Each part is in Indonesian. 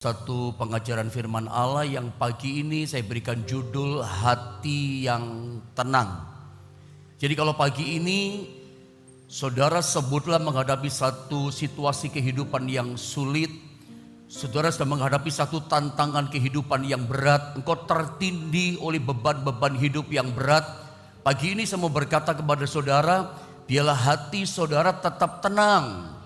Satu pengajaran firman Allah yang pagi ini saya berikan judul hati yang tenang. Jadi kalau pagi ini saudara sebutlah menghadapi satu situasi kehidupan yang sulit, saudara sedang menghadapi satu tantangan kehidupan yang berat, engkau tertindih oleh beban-beban hidup yang berat. Pagi ini saya mau berkata kepada saudara, biarlah hati saudara tetap tenang.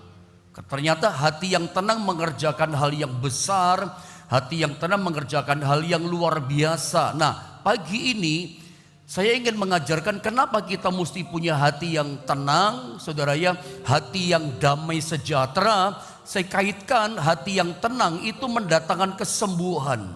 Ternyata hati yang tenang mengerjakan hal yang besar, hati yang tenang mengerjakan hal yang luar biasa. Nah, pagi ini saya ingin mengajarkan kenapa kita mesti punya hati yang tenang, saudara ya, hati yang damai sejahtera. Saya kaitkan hati yang tenang itu mendatangkan kesembuhan.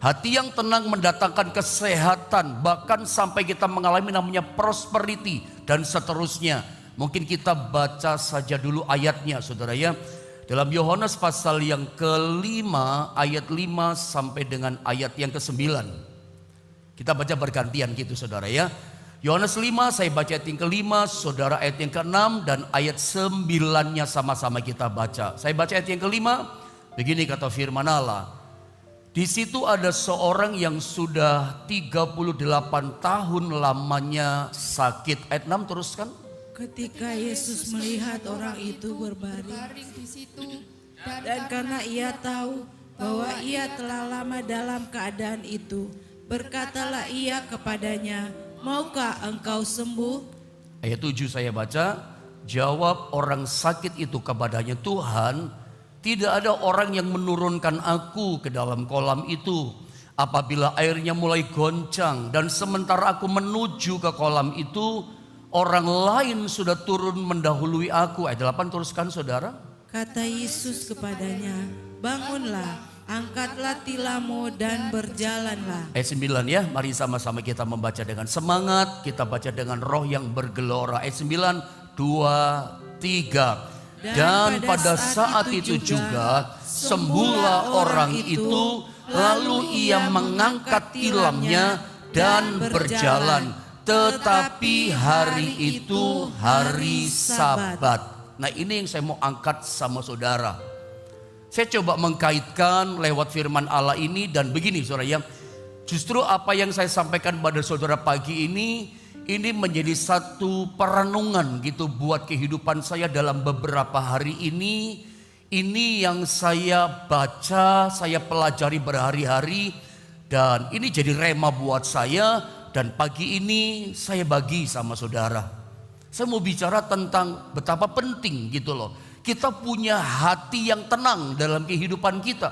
Hati yang tenang mendatangkan kesehatan, bahkan sampai kita mengalami namanya prosperity dan seterusnya. Mungkin kita baca saja dulu ayatnya saudara ya. Dalam Yohanes pasal yang kelima ayat 5 sampai dengan ayat yang ke-9. Kita baca bergantian gitu saudara ya. Yohanes 5 saya baca ayat yang kelima, saudara ayat yang ke-6 dan ayat 9-nya sama-sama kita baca. Saya baca ayat yang kelima, begini kata firman Allah. Di situ ada seorang yang sudah 38 tahun lamanya sakit. Ayat 6 teruskan. Ketika Yesus melihat orang itu berbaring di situ, dan karena ia tahu bahwa ia telah lama dalam keadaan itu, berkatalah ia kepadanya, maukah engkau sembuh? Ayat 7 saya baca, jawab orang sakit itu kepadanya, Tuhan, tidak ada orang yang menurunkan aku ke dalam kolam itu apabila airnya mulai goncang, dan sementara aku menuju ke kolam itu, orang lain sudah turun mendahului aku. Ayat 8 teruskan saudara. Kata Yesus kepadanya, bangunlah, angkatlah tilammu dan berjalanlah. Ayat 9 ya, mari sama-sama kita membaca dengan semangat. Kita baca dengan roh yang bergelora. Ayat 9, 2, 3. Dan pada saat itu juga sembuhlah orang itu, lalu ia mengangkat tilamnya dan berjalan. Tetapi hari itu hari Sabat. Nah, ini yang saya mau angkat sama saudara. Saya coba mengkaitkan lewat firman Allah ini dan begini saudara ya. Justru apa yang saya sampaikan pada saudara pagi ini menjadi satu perenungan gitu buat kehidupan saya dalam beberapa hari ini. Ini yang saya baca, saya pelajari berhari-hari, dan ini jadi rema buat saya. Dan pagi ini saya bagi sama saudara. Saya mau bicara tentang betapa penting gitu loh. Kita punya hati yang tenang dalam kehidupan kita.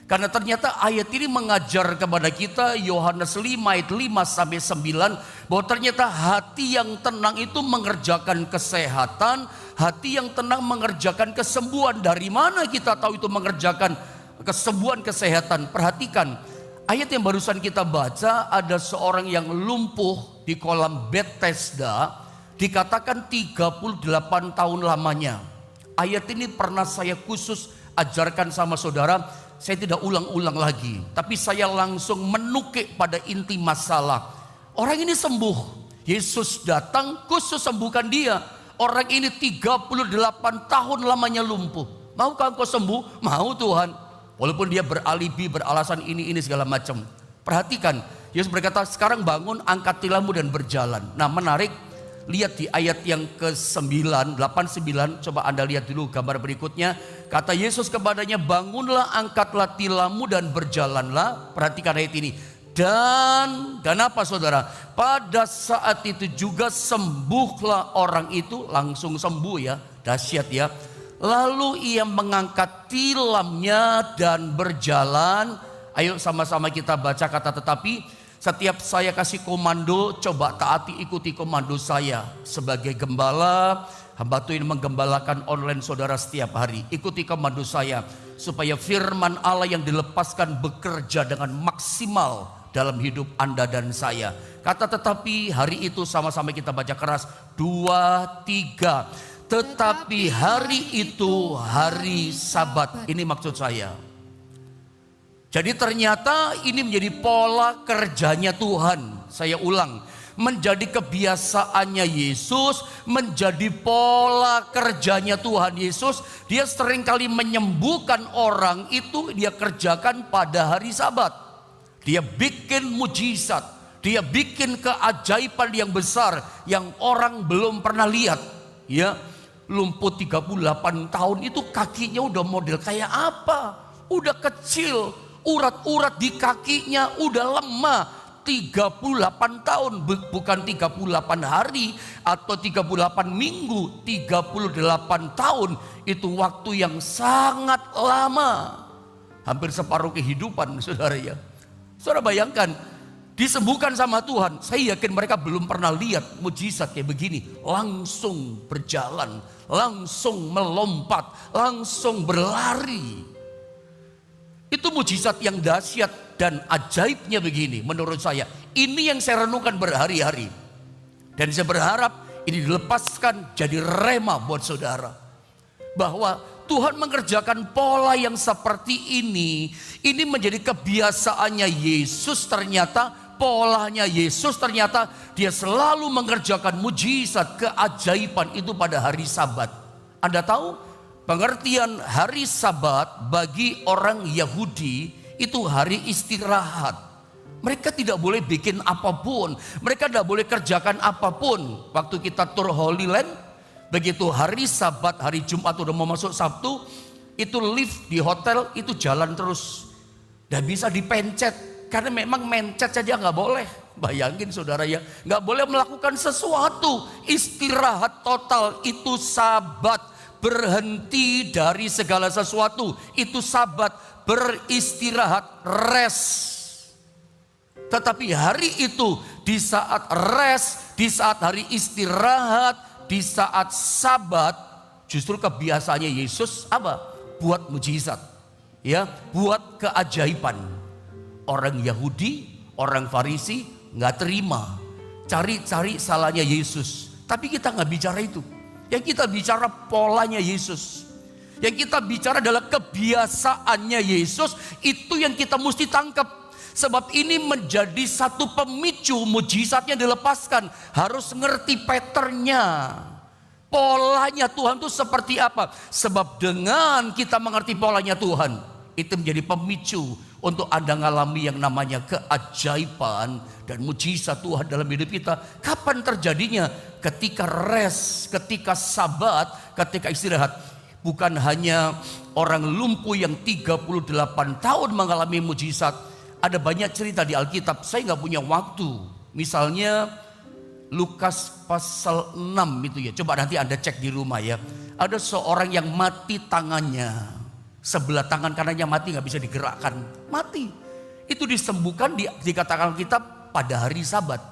Karena ternyata ayat ini mengajar kepada kita, Yohanes 5 ayat 5 sampai 9, bahwa ternyata hati yang tenang itu mengerjakan kesehatan, hati yang tenang mengerjakan kesembuhan. Dari mana kita tahu itu mengerjakan kesembuhan kesehatan? Perhatikan. Ayat yang barusan kita baca, ada seorang yang lumpuh di kolam Bethesda, dikatakan 38 tahun lamanya. Ayat ini pernah saya khusus ajarkan sama saudara, saya tidak ulang-ulang lagi, tapi saya langsung menukik pada inti masalah. Orang ini sembuh, Yesus datang khusus sembuhkan dia. Orang ini 38 tahun lamanya lumpuh. Maukah engkau sembuh? Mau Tuhan. Walaupun dia beralibi, beralasan ini segala macam. Perhatikan, Yesus berkata, sekarang bangun, angkat tilammu dan berjalan. Nah, menarik, lihat di ayat yang ke-9, 8-9, coba Anda lihat dulu gambar berikutnya. Kata Yesus kepadanya, bangunlah, angkatlah tilammu dan berjalanlah. Perhatikan ayat ini. Dan apa saudara? Pada saat itu juga sembuhlah orang itu, langsung sembuh ya, dahsyat ya. Lalu ia mengangkat tilamnya dan berjalan. Ayo sama-sama kita baca kata tetapi. Setiap saya kasih komando, coba taati, ikuti komando saya. Sebagai gembala, hamba Tuhan menggembalakan online saudara setiap hari. Ikuti komando saya, supaya firman Allah yang dilepaskan bekerja dengan maksimal dalam hidup Anda dan saya. Kata tetapi hari itu sama-sama kita baca keras. 2, 3. Tetapi hari itu hari Sabat. Ini maksud saya. Jadi ternyata ini menjadi pola kerjanya Tuhan. Saya ulang. menjadi kebiasaannya Yesus, menjadi pola kerjanya Tuhan Yesus. Dia seringkali menyembuhkan orang itu dia kerjakan pada hari Sabat. Dia bikin mujizat, dia bikin keajaiban yang besar yang orang belum pernah lihat. Ya, lumpuh 38 tahun itu kakinya udah model kayak apa? Udah kecil, urat-urat di kakinya udah lemah. 38 tahun, bukan 38 hari atau 38 minggu, 38 tahun itu waktu yang sangat lama. Hampir separuh kehidupan, saudara ya. Saudara bayangkan, disembuhkan sama Tuhan. Saya yakin mereka belum pernah lihat mujizat kayak begini. Langsung berjalan, langsung melompat, langsung berlari. Itu mujizat yang dahsyat dan ajaibnya begini menurut saya. Ini yang saya renungkan berhari-hari. Dan saya berharap ini dilepaskan jadi rema buat saudara. Bahwa Tuhan mengerjakan pola yang seperti ini. Ini menjadi kebiasaannya Yesus ternyata. Polanya Yesus ternyata dia selalu mengerjakan mujizat keajaiban itu pada hari Sabat. Anda tahu? Pengertian hari Sabat bagi orang Yahudi itu hari istirahat. Mereka tidak boleh bikin apapun, mereka tidak boleh kerjakan apapun. Waktu kita tur Holy Land, begitu hari Sabat, hari Jumat udah mau masuk Sabtu, itu lift di hotel itu jalan terus. Dan bisa dipencet, karena memang mencet saja nggak boleh. Bayangin saudara ya, nggak boleh melakukan sesuatu. Istirahat total itu Sabat. Berhenti dari segala sesuatu itu Sabat, beristirahat, rest. Tetapi hari itu di saat rest, di saat hari istirahat, di saat Sabat, justru kebiasaannya Yesus apa? Buat mujizat, ya, buat keajaiban. Orang Yahudi, orang Farisi nggak terima, cari-cari salahnya Yesus. Tapi kita nggak bicara itu. Yang kita bicara polanya Yesus. Yang kita bicara adalah kebiasaannya Yesus. Itu yang kita mesti tangkap. Sebab ini menjadi satu pemicu mujizatnya dilepaskan. Harus ngerti patternnya. Polanya Tuhan itu seperti apa. Sebab dengan kita mengerti polanya Tuhan, itu menjadi pemicu untuk Anda mengalami yang namanya keajaiban dan mujizat Tuhan dalam hidup kita. Kapan terjadinya? Ketika rest, ketika Sabat, ketika istirahat. Bukan hanya orang lumpuh yang 38 tahun mengalami mujizat. Ada banyak cerita di Alkitab, saya nggak punya waktu. Misalnya Lukas pasal 6 itu ya. Coba nanti Anda cek di rumah ya. Ada seorang yang mati tangannya. Sebelah tangan kanannya mati, nggak bisa digerakkan. Mati. Itu disembuhkan dikatakan Alkitab pada hari Sabat.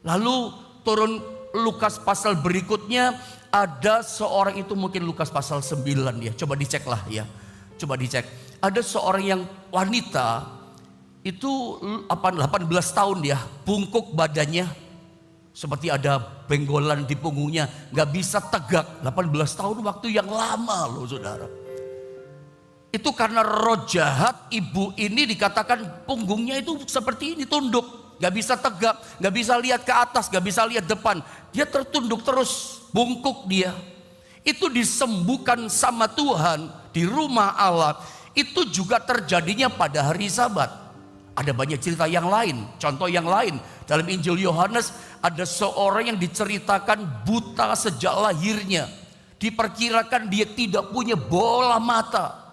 Lalu turun Lukas pasal berikutnya, ada seorang itu mungkin Lukas pasal 9 ya. Coba dicek lah ya. Coba dicek. Ada seorang yang wanita itu 18 tahun ya, bungkuk badannya. Seperti ada benggolan di punggungnya, nggak bisa tegak. 18 tahun waktu yang lama loh saudara. Itu karena roh jahat ibu ini dikatakan punggungnya itu seperti ini, tunduk. Gak bisa tegak, gak bisa lihat ke atas, gak bisa lihat depan. Dia tertunduk terus, bungkuk dia. Itu disembuhkan sama Tuhan di rumah Allah. Itu juga terjadinya pada hari Sabat. Ada banyak cerita yang lain, contoh yang lain. Dalam Injil Yohanes ada seorang yang diceritakan buta sejak lahirnya. Diperkirakan dia tidak punya bola mata.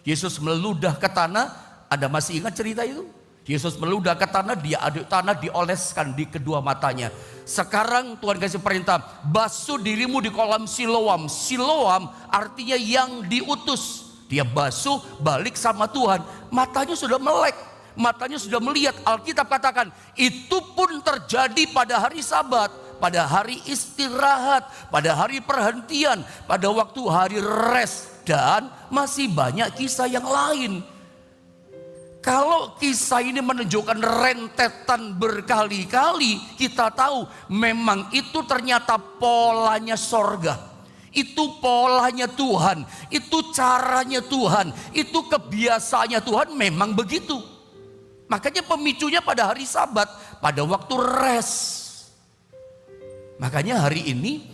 Yesus meludah ke tanah, Anda masih ingat cerita itu? Yesus meludah ke tanah, dia aduk tanah, dioleskan di kedua matanya. Sekarang Tuhan kasih perintah, basuh dirimu di kolam Siloam. Siloam artinya yang diutus. Dia basuh, balik sama Tuhan. Matanya sudah melek, matanya sudah melihat. Alkitab katakan, itu pun terjadi pada hari Sabat, pada hari istirahat, pada hari perhentian, pada waktu hari rest. Dan masih banyak kisah yang lain. Kalau kisah ini menunjukkan rentetan berkali-kali, kita tahu memang itu ternyata polanya sorga. Itu polanya Tuhan, itu caranya Tuhan, itu kebiasaannya Tuhan, memang begitu. Makanya pemicunya pada hari Sabat, pada waktu rest. Makanya hari ini,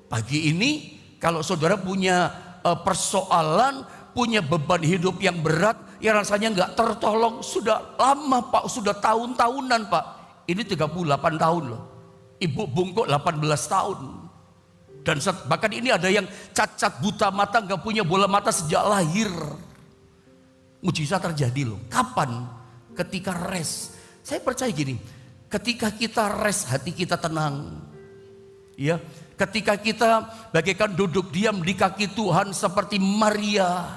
pagi ini, kalau saudara punya persoalan, punya beban hidup yang berat, yang rasanya nggak tertolong, sudah lama Pak, sudah tahun-tahunan Pak. Ini 38 tahun loh. Ibu bungkuk 18 tahun. Dan bahkan ini ada yang cacat buta mata, nggak punya bola mata sejak lahir. Mujizat terjadi loh. Kapan? Ketika rest. Saya percaya gini, ketika kita rest, hati kita tenang. Ya, ketika kita bagaikan duduk diam di kaki Tuhan seperti Maria.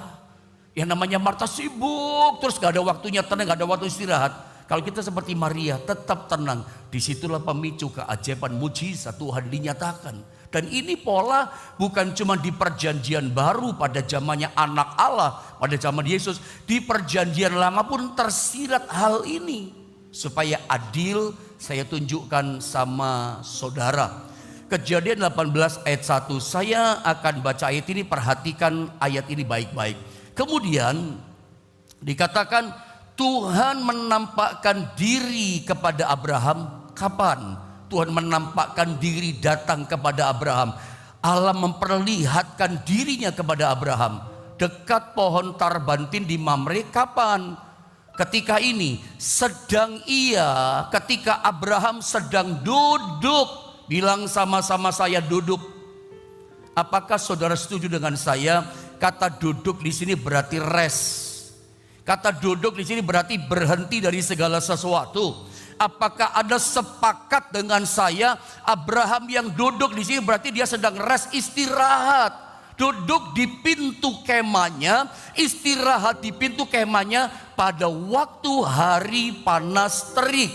Yang namanya Marta sibuk, terus gak ada waktunya tenang, gak ada waktu istirahat. Kalau kita seperti Maria, tetap tenang. Disitulah pemicu keajaiban mujizat Tuhan dinyatakan. Dan ini pola bukan cuma di perjanjian baru pada zamannya anak Allah, pada zaman Yesus. Di perjanjian lama pun tersirat hal ini. Supaya adil, saya tunjukkan sama saudara. Kejadian 18 ayat 1, saya akan baca ayat ini, perhatikan ayat ini baik-baik. Kemudian dikatakan Tuhan menampakkan diri kepada Abraham. Kapan Tuhan menampakkan diri datang kepada Abraham? Allah memperlihatkan dirinya kepada Abraham dekat pohon tarbantin di Mamre. Kapan? Ketika ini ketika Abraham sedang duduk. Bilang sama-sama saya duduk. Apakah saudara setuju dengan saya? Kata duduk di sini berarti rest. Kata duduk di sini berarti berhenti dari segala sesuatu. Apakah Anda sepakat dengan saya? Abraham yang duduk di sini berarti dia sedang rest, istirahat. Duduk di pintu kemahnya, istirahat di pintu kemahnya pada waktu hari panas terik.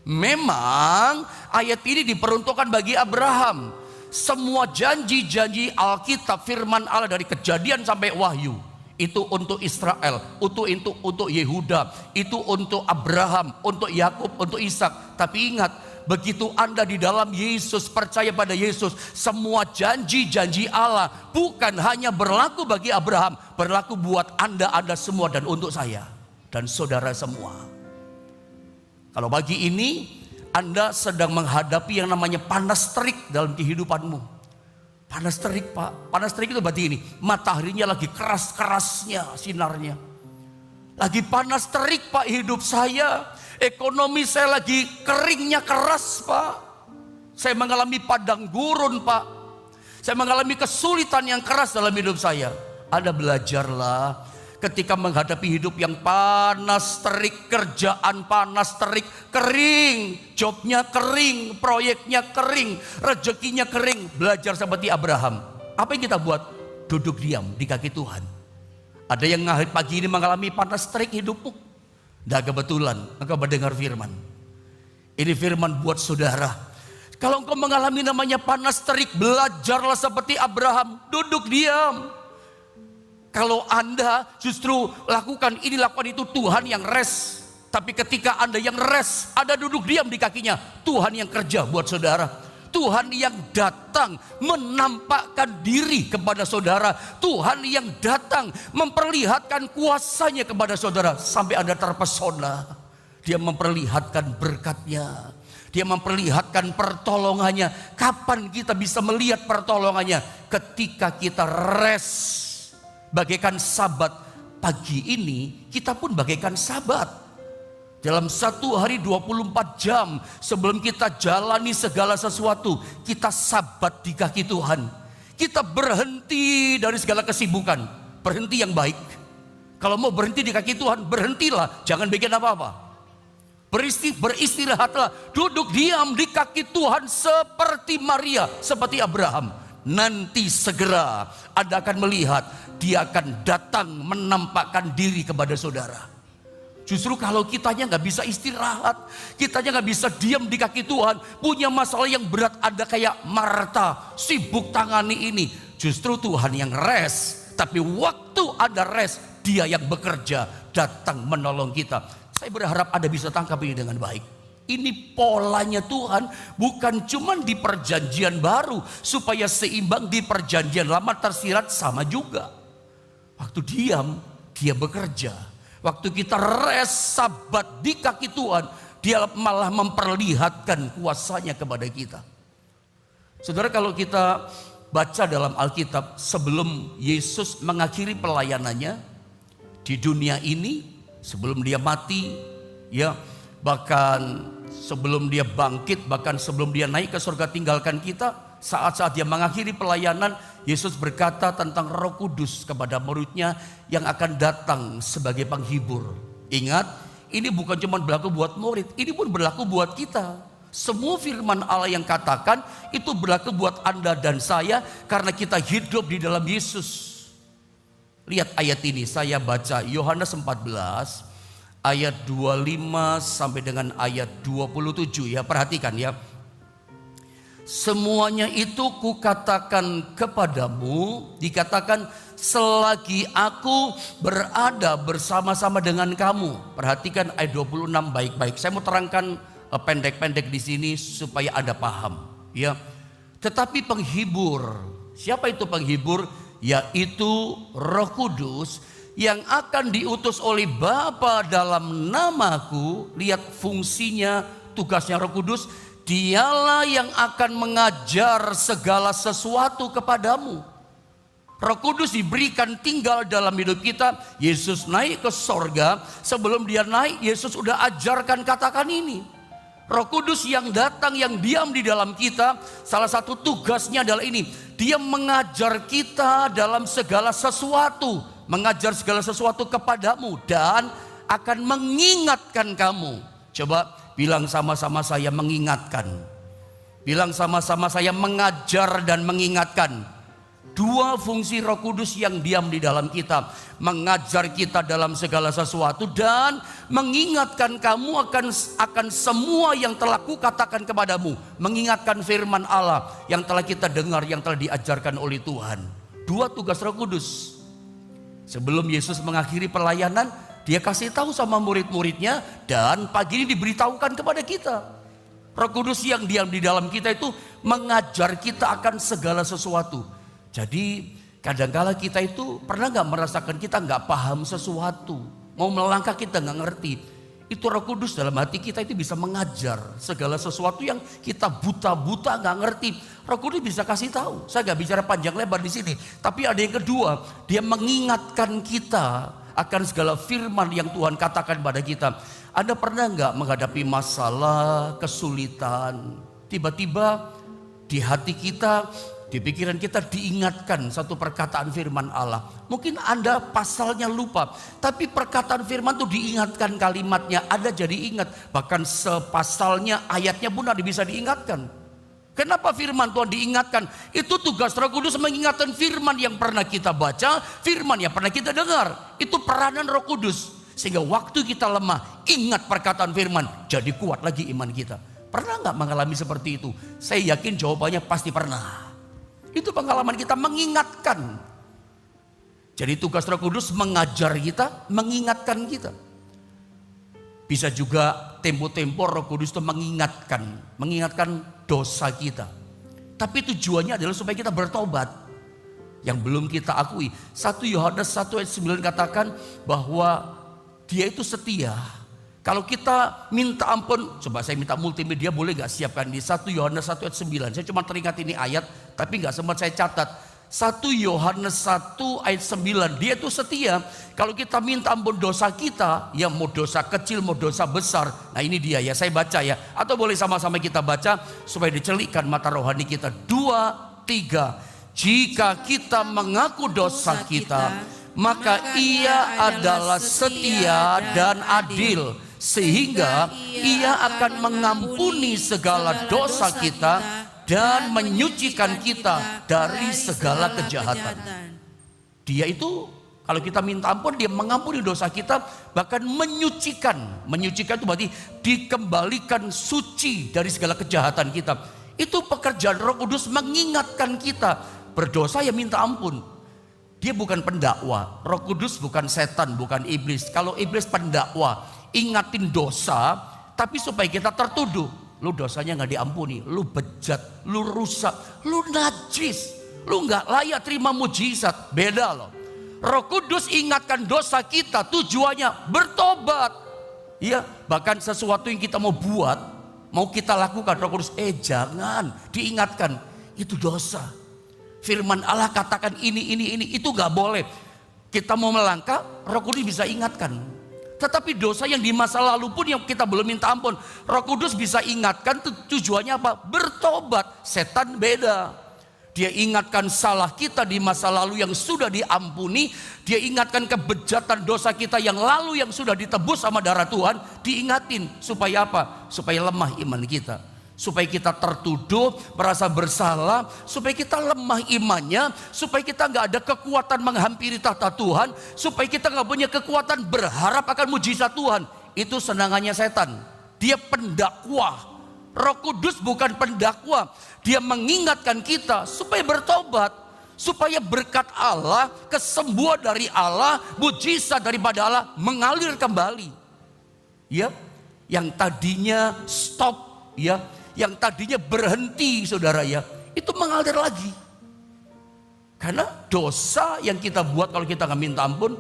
Memang ayat ini diperuntukkan bagi Abraham. Semua janji-janji Alkitab, firman Allah dari Kejadian sampai Wahyu, itu untuk Israel, untuk Yehuda, itu untuk Abraham, untuk Yakub, untuk Ishak. Tapi ingat, begitu Anda di dalam Yesus, percaya pada Yesus, semua janji-janji Allah bukan hanya berlaku bagi Abraham, berlaku buat Anda semua dan untuk saya dan saudara semua. Kalau pagi ini Anda sedang menghadapi yang namanya panas terik dalam kehidupanmu. Panas terik Pak, panas terik itu berarti ini, mataharinya lagi keras-kerasnya sinarnya. Lagi panas terik Pak hidup saya, ekonomi saya lagi keringnya keras Pak. Saya mengalami padang gurun Pak. Saya mengalami kesulitan yang keras dalam hidup saya. Anda belajarlah. Ketika menghadapi hidup yang panas terik, kerjaan panas terik, kering, jobnya kering, proyeknya kering, rezekinya kering, belajar seperti Abraham. Apa yang kita buat? Duduk diam di kaki Tuhan. Ada yang pagi ini mengalami panas terik hidupmu? Tidak kebetulan, engkau mendengar firman. Ini firman buat saudara. Kalau engkau mengalami namanya panas terik, belajarlah seperti Abraham, duduk diam. Kalau Anda justru lakukan ini, lakukan itu, Tuhan yang rest. Tapi ketika Anda yang rest, Anda duduk diam di kakinya, Tuhan yang kerja buat saudara. Tuhan yang datang menampakkan diri kepada saudara. Tuhan yang datang memperlihatkan kuasanya kepada saudara. Sampai Anda terpesona. Dia memperlihatkan berkatnya. Dia memperlihatkan pertolongannya. Kapan kita bisa melihat pertolongannya? Ketika kita rest. Bagaikan Sabat pagi ini, kita pun bagaikan Sabat. Dalam satu hari 24 jam sebelum kita jalani segala sesuatu, kita Sabat di kaki Tuhan. Kita berhenti dari segala kesibukan, berhenti yang baik. Kalau mau berhenti di kaki Tuhan, berhentilah, jangan bikin apa-apa. Beristirahatlah, duduk diam di kaki Tuhan seperti Maria, seperti Abraham. Nanti segera Anda akan melihat Dia akan datang menampakkan diri kepada saudara. Justru kalau kitanya nggak bisa istirahat, kitanya nggak bisa diam di kaki Tuhan, punya masalah yang berat, Anda kayak Marta, sibuk tangani ini. Justru Tuhan yang rest, tapi waktu Anda rest, Dia yang bekerja, datang menolong kita. Saya berharap Anda bisa tangkap ini dengan baik. Ini polanya Tuhan, bukan cuma di perjanjian baru, supaya seimbang di perjanjian lama tersirat sama juga. Waktu diam, Dia bekerja. Waktu kita rest sabat di kaki Tuhan, dia malah memperlihatkan kuasanya kepada kita. Saudara, kalau kita baca dalam Alkitab, sebelum Yesus mengakhiri pelayanannya di dunia ini, sebelum dia mati, ya, bahkan sebelum dia bangkit, bahkan sebelum dia naik ke surga tinggalkan kita, saat-saat dia mengakhiri pelayanan, Yesus berkata tentang Roh Kudus kepada muridnya yang akan datang sebagai penghibur. Ingat, ini bukan cuma berlaku buat murid, ini pun berlaku buat kita. Semua firman Allah yang katakan itu berlaku buat Anda dan saya karena kita hidup di dalam Yesus. Lihat ayat ini, saya baca Yohanes 14 ayat 25 sampai dengan ayat 27 ya, perhatikan ya. Semuanya itu kukatakan kepadamu, dikatakan selagi aku berada bersama-sama dengan kamu. Perhatikan ayat 26 baik-baik. Saya mau terangkan pendek-pendek di sini supaya Anda paham ya. Tetapi penghibur, siapa itu penghibur? Yaitu Roh Kudus yang akan diutus oleh Bapa dalam namaku. Lihat fungsinya, tugasnya Roh Kudus. Dialah yang akan mengajar segala sesuatu kepadamu. Roh Kudus diberikan tinggal dalam hidup kita. Yesus naik ke sorga. Sebelum dia naik, Yesus sudah ajarkan katakan ini. Roh Kudus yang datang, yang diam di dalam kita, salah satu tugasnya adalah ini. Dia mengajar kita dalam segala sesuatu. Mengajar segala sesuatu kepadamu dan akan mengingatkan kamu. Coba bilang sama-sama saya mengingatkan. Bilang sama-sama saya mengajar dan mengingatkan. Dua fungsi Roh Kudus yang diam di dalam kita. Mengajar kita dalam segala sesuatu dan mengingatkan kamu akan semua yang telah kukatakan kepadamu. Mengingatkan firman Allah yang telah kita dengar, yang telah diajarkan oleh Tuhan. Dua tugas Roh Kudus. Sebelum Yesus mengakhiri pelayanan, dia kasih tahu sama murid-muridnya dan pagi ini diberitahukan kepada kita. Roh Kudus yang diam di dalam kita itu mengajar kita akan segala sesuatu. Jadi kadang-kala kita itu pernah gak merasakan kita gak paham sesuatu. Mau melangkah kita gak ngerti. Itu Roh Kudus dalam hati kita itu bisa mengajar segala sesuatu yang kita buta-buta gak ngerti. Roh Kudus bisa kasih tahu. Saya gak bicara panjang lebar di sini. Tapi ada yang kedua, dia mengingatkan kita akan segala firman yang Tuhan katakan pada kita. Anda pernah nggak menghadapi masalah, kesulitan, tiba-tiba di hati kita, di pikiran kita diingatkan satu perkataan firman Allah. Mungkin Anda pasalnya lupa, tapi perkataan firman itu diingatkan kalimatnya, Anda jadi ingat. Bahkan sepasalnya, ayatnya pun ada bisa diingatkan. Kenapa firman Tuhan diingatkan? Itu tugas Roh Kudus mengingatkan firman yang pernah kita baca, firman yang pernah kita dengar. Itu peranan Roh Kudus. Sehingga waktu kita lemah, ingat perkataan firman, jadi kuat lagi iman kita. Pernah gak mengalami seperti itu? Saya yakin jawabannya pasti pernah. Itu pengalaman kita mengingatkan. Jadi tugas Roh Kudus mengajar kita, mengingatkan kita. Bisa juga tempo-tempo Roh Kudus itu mengingatkan dosa kita. Tapi tujuannya adalah supaya kita bertobat. Yang belum kita akui. 1 Yohanes 1 ayat 9 katakan bahwa dia itu setia. Kalau kita minta ampun, coba saya minta multimedia boleh gak siapkan di 1 Yohanes 1 ayat 9. Saya cuma teringat ini ayat tapi gak sempat saya catat. 1 Yohanes 1 ayat 9, dia itu setia. Kalau kita minta ampun dosa kita, ya mau dosa kecil mau dosa besar. Nah ini dia ya, saya baca ya. Atau boleh sama-sama kita baca supaya dicelikkan mata rohani kita. 2, 3. Jika kita mengaku dosa kita, maka ia adalah setia dan adil, sehingga ia akan mengampuni segala dosa kita dan menyucikan kita dari segala kejahatan. Dia itu kalau kita minta ampun, dia mengampuni dosa kita, bahkan menyucikan. Menyucikan itu berarti dikembalikan suci dari segala kejahatan kita. Itu pekerjaan Roh Kudus mengingatkan kita. Berdosa ya minta ampun. Dia bukan pendakwa. Roh Kudus bukan setan, bukan iblis. Kalau iblis pendakwa, ingatin dosa, tapi supaya kita tertuduh. Lu dosanya gak diampuni, lu bejat, lu rusak, lu najis, lu gak layak terima mujizat. Beda loh. Roh Kudus ingatkan dosa kita, tujuannya bertobat. Ya, bahkan sesuatu yang kita mau buat, mau kita lakukan, Roh Kudus, jangan, diingatkan, itu dosa. Firman Allah katakan ini, itu gak boleh. Kita mau melangkah, Roh Kudus bisa ingatkan. Tetapi dosa yang di masa lalu pun yang kita belum minta ampun, Roh Kudus bisa ingatkan, tujuannya apa? Bertobat. Setan beda. Dia ingatkan salah kita di masa lalu yang sudah diampuni. Dia ingatkan kebejatan dosa kita yang lalu yang sudah ditebus sama darah Tuhan. Diingatin supaya apa? Supaya lemah iman kita. Supaya kita tertuduh, merasa bersalah. Supaya kita lemah imannya. Supaya kita gak ada kekuatan menghampiri tahta Tuhan. Supaya kita gak punya kekuatan berharap akan mujizat Tuhan. Itu senangannya setan. Dia pendakwah. Roh Kudus bukan pendakwa. Dia mengingatkan kita supaya bertobat. Supaya berkat Allah, kesembuhan dari Allah, mujizat daripada Allah mengalir kembali. Ya, yang tadinya stop, ya, yang tadinya berhenti, saudara ya, itu mengalir lagi. Karena dosa yang kita buat kalau kita nggak minta ampun,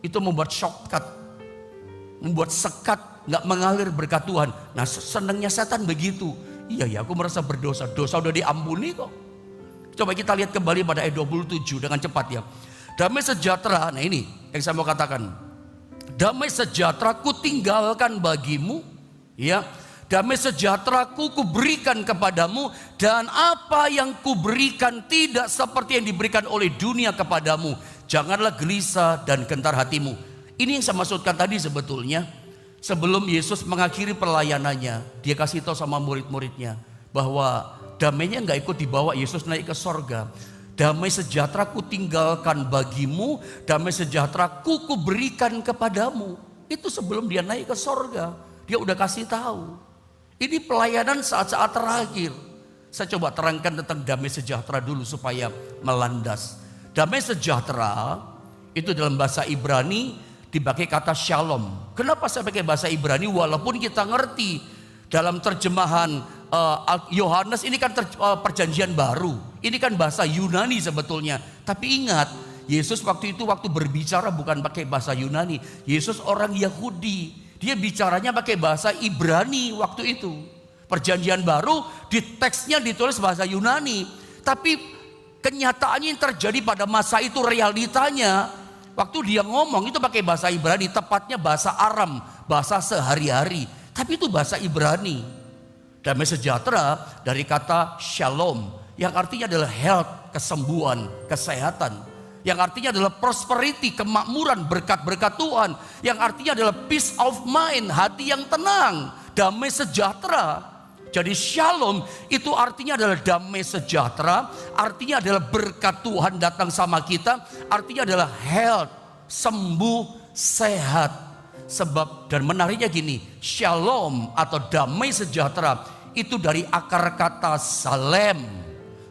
itu membuat shortcut, membuat sekat, nggak mengalir berkat Tuhan. Nah, senangnya setan begitu. Iya ya, aku merasa berdosa, dosa udah diampuni kok. Coba kita lihat kembali pada ayat 27 dengan cepat ya. Damai sejahtera, nah ini yang saya mau katakan. Damai sejahtera ku tinggalkan bagimu, ya. Damai sejahtera ku berikan kepadamu, dan apa yang ku berikan tidak seperti yang diberikan oleh dunia kepadamu. Janganlah gelisah dan gentar hatimu. Ini yang saya maksudkan tadi sebetulnya. Sebelum Yesus mengakhiri pelayanannya, dia kasih tahu sama murid-muridnya bahwa damainya nggak ikut dibawa Yesus naik ke sorga. Damai sejahtera ku tinggalkan bagimu, damai sejahtera ku berikan kepadamu. Itu sebelum dia naik ke sorga, dia udah kasih tahu. Ini pelayanan saat-saat terakhir. Saya coba terangkan tentang damai sejahtera dulu supaya melandas. Damai sejahtera itu dalam bahasa Ibrani dipakai kata shalom. Kenapa saya pakai bahasa Ibrani walaupun kita ngerti dalam terjemahan Yohanes ini kan perjanjian baru. Ini kan bahasa Yunani sebetulnya. Tapi ingat, Yesus waktu itu waktu berbicara bukan pakai bahasa Yunani. Yesus orang Yahudi. Dia bicaranya pakai bahasa Ibrani waktu itu. Perjanjian baru di teksnya ditulis bahasa Yunani. Tapi kenyataannya yang terjadi pada masa itu realitanya, waktu dia ngomong itu pakai bahasa Ibrani, tepatnya bahasa Aram, bahasa sehari-hari. Tapi itu bahasa Ibrani. Damai sejahtera dari kata shalom, yang artinya adalah health, kesembuhan, kesehatan. Yang artinya adalah prosperity, kemakmuran, berkat-berkat Tuhan. Yang artinya adalah peace of mind, hati yang tenang, damai sejahtera. Jadi shalom itu artinya adalah damai sejahtera, artinya adalah berkat Tuhan datang sama kita, artinya adalah health, sembuh, sehat. Sebab dan menariknya gini, shalom atau damai sejahtera itu dari akar kata salem.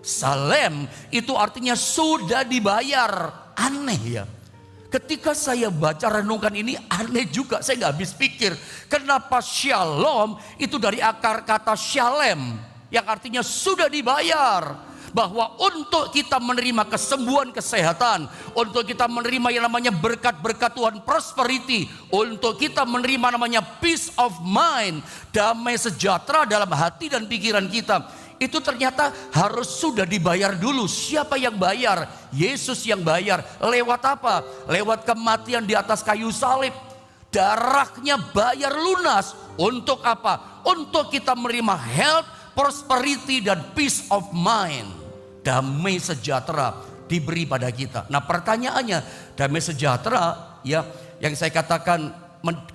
Salem itu artinya sudah dibayar. Aneh ya. Ketika saya baca renungkan ini aneh juga, saya nggak habis pikir. Kenapa shalom itu dari akar kata shalem yang artinya sudah dibayar. Bahwa untuk kita menerima kesembuhan kesehatan, untuk kita menerima yang namanya berkat-berkat Tuhan prosperity, untuk kita menerima namanya peace of mind, damai sejahtera dalam hati dan pikiran kita, itu ternyata harus sudah dibayar dulu. Siapa yang bayar? Yesus yang bayar. Lewat apa? Lewat kematian di atas kayu salib. Darahnya bayar lunas. Untuk apa? Untuk kita menerima health, prosperity dan peace of mind. Damai sejahtera diberi pada kita. Nah pertanyaannya, damai sejahtera ya yang saya katakan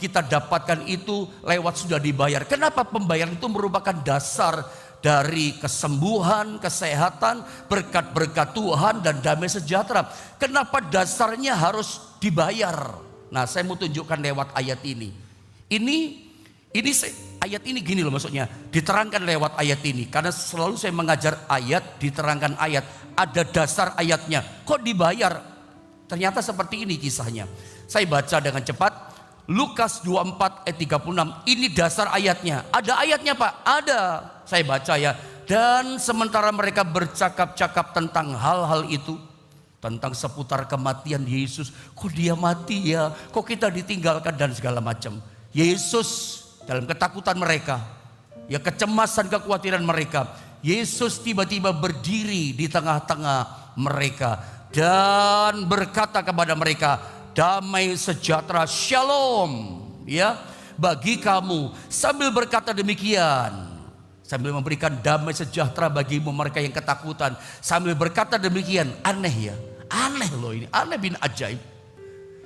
kita dapatkan itu lewat sudah dibayar. Kenapa pembayaran itu merupakan dasar dari kesembuhan, kesehatan, berkat-berkat Tuhan dan damai sejahtera? Kenapa dasarnya harus dibayar? Nah saya mau tunjukkan lewat ayat ini. Ayat ini gini loh maksudnya, diterangkan lewat ayat ini. Karena selalu saya mengajar ayat, diterangkan ayat, ada dasar ayatnya. Kok dibayar? Ternyata seperti ini kisahnya. Saya baca dengan cepat. Lukas 24 ayat 36, ini dasar ayatnya. Ada ayatnya Pak? Ada. Saya baca ya. Dan sementara mereka bercakap-cakap tentang hal-hal itu, tentang seputar kematian Yesus. Kok dia mati ya? Kok kita ditinggalkan dan segala macam. Yesus dalam ketakutan mereka, ya kecemasan kekhawatiran mereka, Yesus tiba-tiba berdiri di tengah-tengah mereka dan berkata kepada mereka, damai sejahtera, shalom, ya, bagi kamu. Sambil berkata demikian, sambil memberikan damai sejahtera bagimu mereka yang ketakutan, sambil berkata demikian, aneh ya, aneh loh ini, aneh bin ajaib.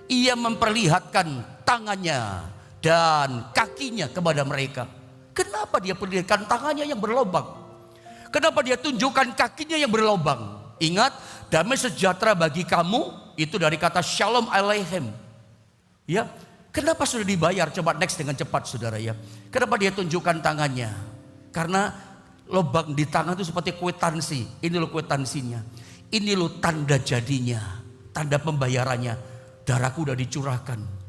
Ia memperlihatkan tangannya dan kakinya kepada mereka. Kenapa dia perlihatkan tangannya yang berlobang? Kenapa dia tunjukkan kakinya yang berlobang? Ingat, damai sejahtera bagi kamu itu dari kata shalom aleichem. Ya, kenapa sudah dibayar? Coba next dengan cepat saudara ya. Kenapa dia tunjukkan tangannya? Karena lubang di tangan itu seperti kwitansi. Ini loh kwitansinya. Ini loh tanda jadinya, tanda pembayarannya. Darahku udah dicurahkan.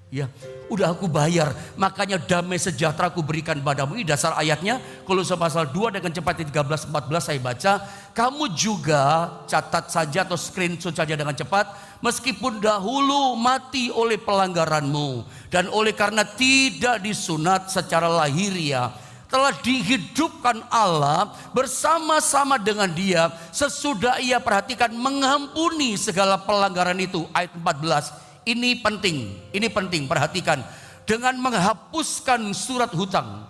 Ya, udah aku bayar, makanya damai sejahtera aku berikan padamu. Ini dasar ayatnya, Kolose pasal 2 dengan cepat 13-14 saya baca. Kamu juga catat saja atau screenshot saja dengan cepat. Meskipun dahulu mati oleh pelanggaranmu, dan oleh karena tidak disunat secara lahiriah, telah dihidupkan Allah bersama-sama dengan dia sesudah ia perhatikan mengampuni segala pelanggaran itu. Ayat 14. Ini penting, perhatikan. Dengan menghapuskan surat hutang.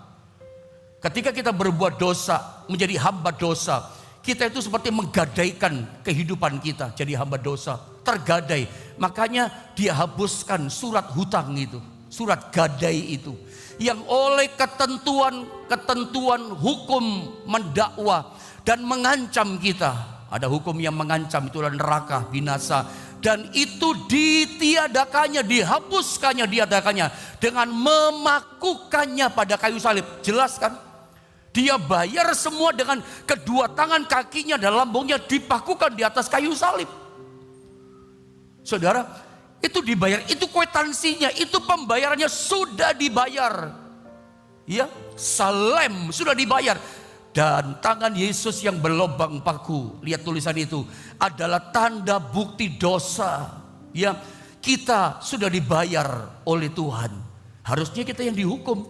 Ketika kita berbuat dosa, menjadi hamba dosa, kita itu seperti menggadaikan kehidupan kita jadi hamba dosa, tergadai. Makanya dia hapuskan surat hutang itu, surat gadai itu, yang oleh ketentuan hukum mendakwa dan mengancam kita. Ada hukum yang mengancam, itulah neraka, binasa. Dan itu ditiadakannya, dihapuskannya, diadakannya dengan memakukannya pada kayu salib. Jelas kan? Dia bayar semua dengan kedua tangan, kakinya dan lambungnya dipakukan di atas kayu salib. Saudara, itu dibayar, itu kwitansinya, itu pembayarannya sudah dibayar. Ya, salem sudah dibayar. Dan tangan Yesus yang berlobang paku, lihat tulisan itu, adalah tanda bukti dosa. Ya, kita sudah dibayar oleh Tuhan. Harusnya kita yang dihukum.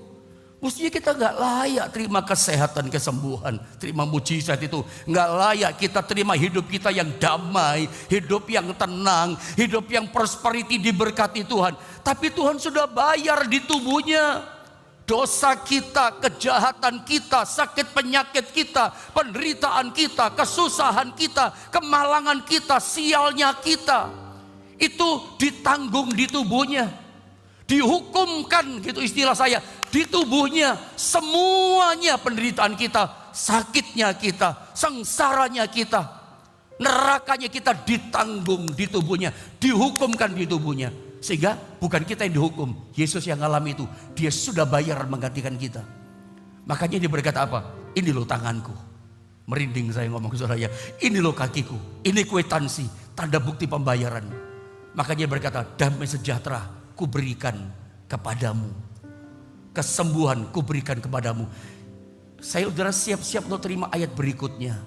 Mestinya kita nggak layak terima kesehatan, kesembuhan, terima mujizat itu. Nggak layak kita terima hidup kita yang damai, hidup yang tenang, hidup yang prosperity diberkati Tuhan. Tapi Tuhan sudah bayar di tubuhnya. Dosa kita, kejahatan kita, sakit penyakit kita, penderitaan kita, kesusahan kita, kemalangan kita, sialnya kita, itu ditanggung di tubuhnya. Dihukumkan, gitu istilah saya, di tubuhnya. Semuanya penderitaan kita, sakitnya kita, sengsaranya kita, nerakanya kita ditanggung di tubuhnya, dihukumkan di tubuhnya. Sehingga bukan kita yang dihukum, Yesus yang ngalami itu. Dia sudah bayar menggantikan kita. Makanya dia berkata apa? Ini loh tanganku. Merinding saya ngomong ke saudara ya. Ini loh kakiku. Ini kwitansi, tanda bukti pembayaran. Makanya dia berkata, damai sejahtera ku berikan kepadamu. Kesembuhan ku berikan kepadamu. Saya saudara siap-siap untuk terima ayat berikutnya.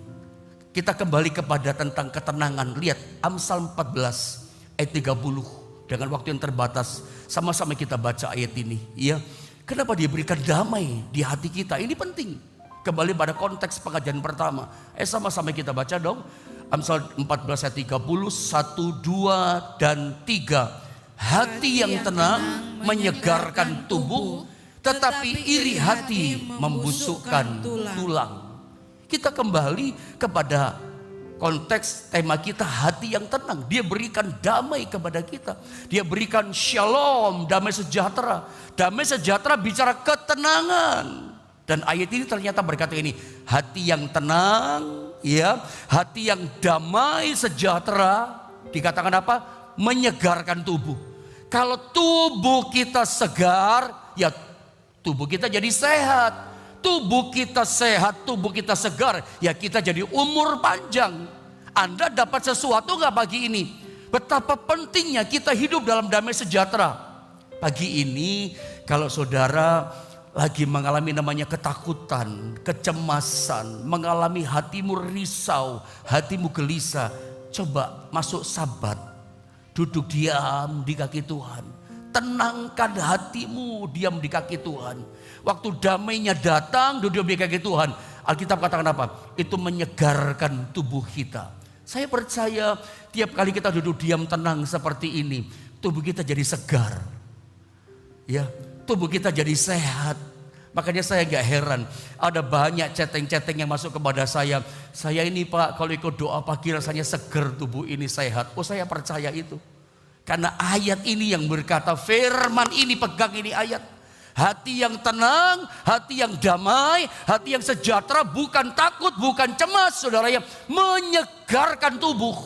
Kita kembali kepada tentang ketenangan. Lihat Amsal 14 ayat 30. Dengan waktu yang terbatas, sama-sama kita baca ayat ini. Ya, kenapa dia berikan damai di hati kita? Ini penting. Kembali pada konteks pengajian pertama. Sama-sama kita baca dong. Amsal 14 ayat 30, 1, 2, dan 3. Hati yang tenang menyegarkan tubuh, tetapi iri hati membusukkan tulang. Kita kembali kepada konteks tema kita, hati yang tenang. Dia berikan damai kepada kita. Dia berikan shalom, damai sejahtera. Damai sejahtera bicara ketenangan. Dan ayat ini ternyata berkata ini, hati yang tenang, ya, hati yang damai sejahtera. Dikatakan apa? Menyegarkan tubuh. Kalau tubuh kita segar, ya tubuh kita jadi sehat. Tubuh kita sehat, tubuh kita segar, ya kita jadi umur panjang. Anda dapat sesuatu gak pagi ini? Betapa pentingnya kita hidup dalam damai sejahtera. Pagi ini kalau saudara lagi mengalami namanya ketakutan, kecemasan, mengalami hatimu risau, hatimu gelisah, Coba masuk Sabat, duduk diam di kaki Tuhan. Tenangkan hatimu, diam di kaki Tuhan. Waktu damainya datang, duduk di kaki Tuhan. Alkitab katakan apa? Itu menyegarkan tubuh kita. Saya percaya tiap kali kita duduk diam tenang seperti ini, tubuh kita jadi segar. Ya, tubuh kita jadi sehat. Makanya saya gak heran, ada banyak chatting-chatting yang masuk kepada saya. Saya ini Pak, kalau ikut doa pagi rasanya seger, tubuh ini sehat. Oh, saya percaya itu. Karena ayat ini yang berkata, firman ini, pegang ini ayat. Hati yang tenang, hati yang damai, hati yang sejahtera, bukan takut, bukan cemas, saudara, yang menyegarkan tubuh.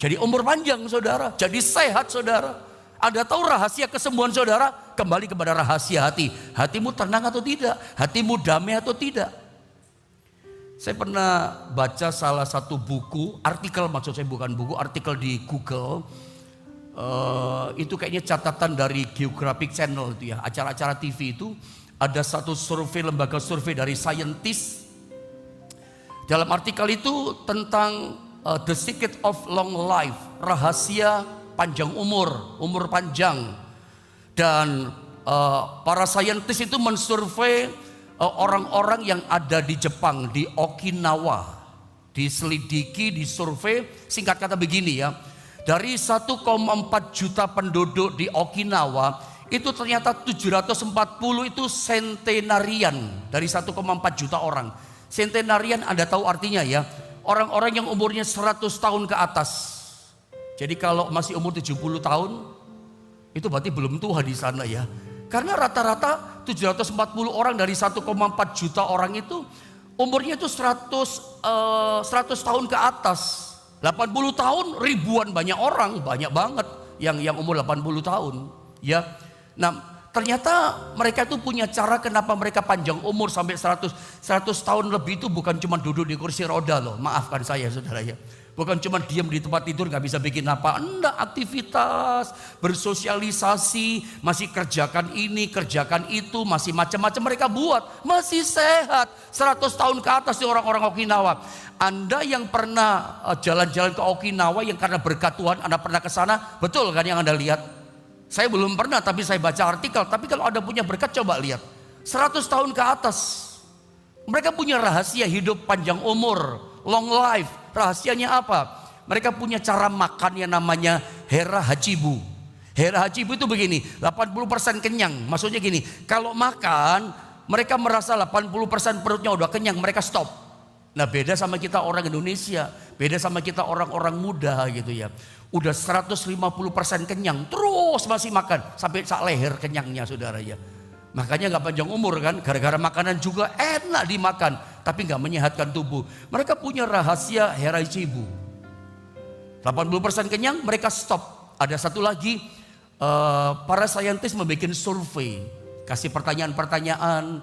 Jadi umur panjang, saudara, jadi sehat, saudara. Anda tahu rahasia kesembuhan saudara? Kembali kepada rahasia hati. Hatimu tenang atau tidak? Hatimu damai atau tidak? Saya pernah baca salah satu buku, artikel, maksud saya bukan buku, artikel di Google. Itu kayaknya catatan dari Geographic Channel itu ya, acara-acara TV itu. Ada satu survei, lembaga survei dari scientist. Dalam artikel itu tentang The Secret of Long Life, rahasia panjang umur panjang. Dan para saintis itu mensurvei orang-orang yang ada di Jepang, di Okinawa. Diselidiki, disurvei, singkat kata begini ya. Dari 1,4 juta penduduk di Okinawa, itu ternyata 740 itu centenarian dari 1,4 juta orang. Centenarian Anda tahu artinya ya, orang-orang yang umurnya 100 tahun ke atas. Jadi kalau masih umur 70 tahun, itu berarti belum tua di sana ya. Karena rata-rata 740 orang dari 1,4 juta orang itu umurnya itu 100 tahun ke atas. 80 tahun ribuan banyak orang, banyak banget yang umur 80 tahun ya. Nah, ternyata mereka itu punya cara kenapa mereka panjang umur sampai 100 tahun lebih. Itu bukan cuma duduk di kursi roda loh, maafkan saya saudara ya. Bukan cuma diam di tempat tidur gak bisa bikin apa. Enggak, aktivitas, bersosialisasi, masih kerjakan ini, kerjakan itu, masih macam-macam mereka buat. Masih sehat, 100 tahun ke atas di orang-orang Okinawa. Anda yang pernah jalan-jalan ke Okinawa, yang karena berkat Tuhan Anda pernah ke sana, betul kan yang Anda lihat? Saya belum pernah, tapi saya baca artikel. Tapi kalau Anda punya berkat, coba lihat. 100 tahun ke atas. Mereka punya rahasia hidup panjang umur, long life. Rahasianya apa? Mereka punya cara makan yang namanya Hera Hachibu. Hera Hachibu itu begini, 80% kenyang. Maksudnya gini, kalau makan mereka merasa 80% perutnya udah kenyang, mereka stop. Nah, beda sama kita orang Indonesia, beda sama kita orang-orang muda gitu ya. Udah 150% kenyang, terus masih makan sampai sak leher kenyangnya saudara ya. Makanya gak panjang umur kan, gara-gara makanan juga enak dimakan, tapi gak menyehatkan tubuh. Mereka punya rahasia Hera Hachibu. 80% kenyang, mereka stop. Ada satu lagi, para saintis membuat survei, kasih pertanyaan-pertanyaan,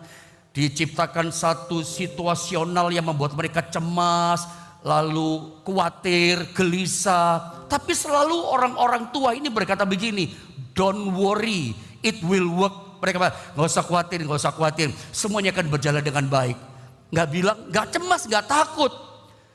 diciptakan satu situasional yang membuat mereka cemas, lalu khawatir, gelisah. Tapi selalu orang-orang tua ini berkata begini, don't worry, it will work. Mereka bilang, gak usah khawatir, semuanya akan berjalan dengan baik. Gak bilang, gak cemas, gak takut.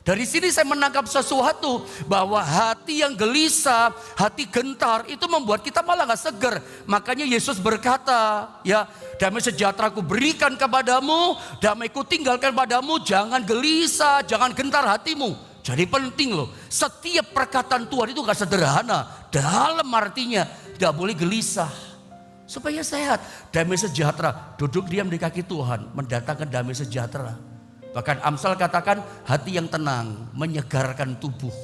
Dari sini saya menangkap sesuatu, bahwa hati yang gelisah, hati gentar, itu membuat kita malah gak seger. Makanya Yesus berkata, ya, damai sejahtera ku berikan kepadamu, damai ku tinggalkan padamu, jangan gelisah, jangan gentar hatimu. Jadi penting loh, setiap perkataan Tuhan itu gak sederhana. Dalam artinya, gak boleh gelisah. Supaya sehat, damai sejahtera, duduk diam di kaki Tuhan, mendatangkan damai sejahtera. Bahkan Amsal katakan hati yang tenang, menyegarkan tubuh.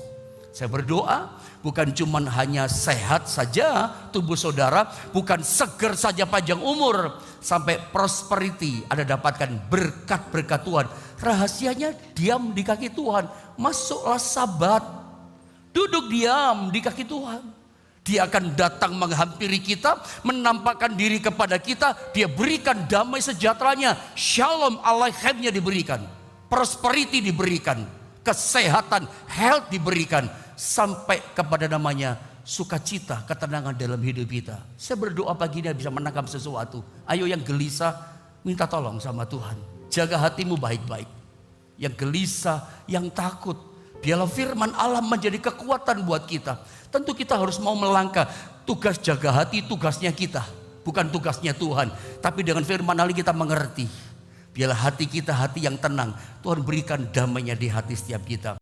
Saya berdoa bukan cuma hanya sehat saja tubuh saudara, bukan seger saja panjang umur, sampai prosperity Anda dapatkan berkat-berkat Tuhan. Rahasianya diam di kaki Tuhan, masuklah Sabat, duduk diam di kaki Tuhan. Dia akan datang menghampiri kita, menampakkan diri kepada kita. Dia berikan damai sejahteranya, shalom alaihimnya diberikan, prosperity diberikan, kesehatan, health diberikan, sampai kepada namanya sukacita, ketenangan dalam hidup kita. Saya berdoa pagi ini bisa menangkap sesuatu. Ayo yang gelisah, minta tolong sama Tuhan. Jaga hatimu baik-baik. Yang gelisah, yang takut, Biarlah firman Allah menjadi kekuatan buat kita. Tentu kita harus mau melangkah. Tugas jaga hati tugasnya kita, bukan tugasnya Tuhan. Tapi dengan firman Allah kita mengerti. Biarlah hati kita hati yang tenang. Tuhan berikan damai-Nya di hati setiap kita.